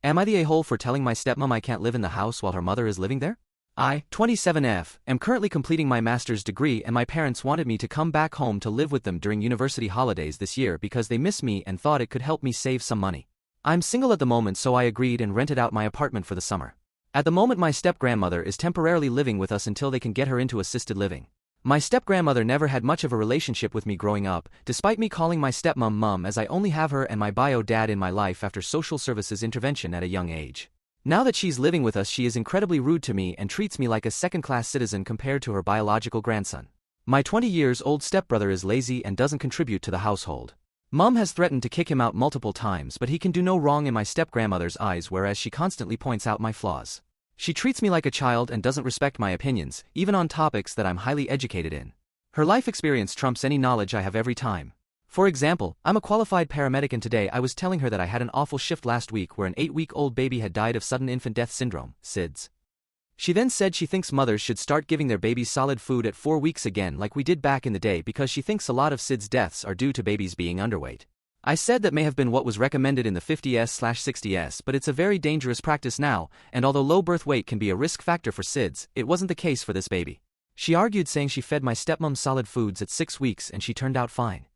Am I the a-hole for telling my stepmom I can't live in the house while her mother is living there? I, 27F, am currently completing my master's degree and my parents wanted me to come back home to live with them during university holidays this year because they miss me and thought it could help me save some money. I'm single at the moment, so I agreed and rented out my apartment for the summer. At the moment my step-grandmother is temporarily living with us until they can get her into assisted living. My step-grandmother never had much of a relationship with me growing up, despite me calling my stepmom mom, as I only have her and my bio dad in my life after social services intervention at a young age. Now that she's living with us, she is incredibly rude to me and treats me like a second-class citizen compared to her biological grandson. My 20-year-old stepbrother is lazy and doesn't contribute to the household. Mom has threatened to kick him out multiple times, but he can do no wrong in my step-grandmother's eyes, whereas she constantly points out my flaws. She treats me like a child and doesn't respect my opinions, even on topics that I'm highly educated in. Her life experience trumps any knowledge I have every time. For example, I'm a qualified paramedic and today I was telling her that I had an awful shift last week where an 8-week-old baby had died of sudden infant death syndrome, SIDS. She then said she thinks mothers should start giving their babies solid food at 4 weeks again like we did back in the day because she thinks a lot of SIDS deaths are due to babies being underweight. I said that may have been what was recommended in the 50s/60s, but it's a very dangerous practice now, and although low birth weight can be a risk factor for SIDS, it wasn't the case for this baby. She argued, saying she fed my stepmom solid foods at 6 weeks and she turned out fine.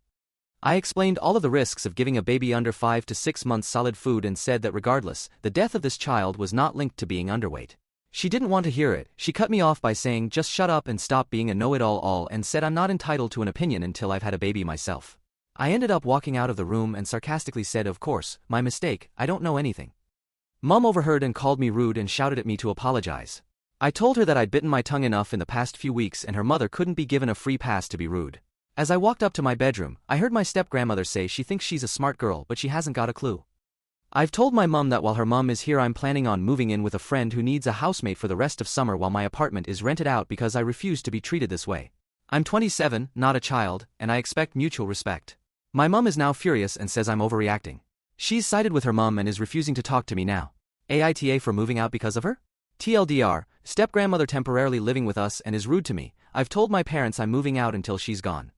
I explained all of the risks of giving a baby under 5 to 6 months solid food and said that regardless, the death of this child was not linked to being underweight. She didn't want to hear it. She cut me off by saying just shut up and stop being a know-it-all and said I'm not entitled to an opinion until I've had a baby myself. I ended up walking out of the room and sarcastically said, of course, my mistake, I don't know anything. Mom overheard and called me rude and shouted at me to apologize. I told her that I'd bitten my tongue enough in the past few weeks and her mother couldn't be given a free pass to be rude. As I walked up to my bedroom, I heard my step-grandmother say she thinks she's a smart girl but she hasn't got a clue. I've told my mom that while her mom is here I'm planning on moving in with a friend who needs a housemate for the rest of summer while my apartment is rented out because I refuse to be treated this way. I'm 27, not a child, and I expect mutual respect. My mom is now furious and says I'm overreacting. She's sided with her mom and is refusing to talk to me now. AITA for moving out because of her? TLDR, step-grandmother temporarily living with us and is rude to me. I've told my parents I'm moving out until she's gone.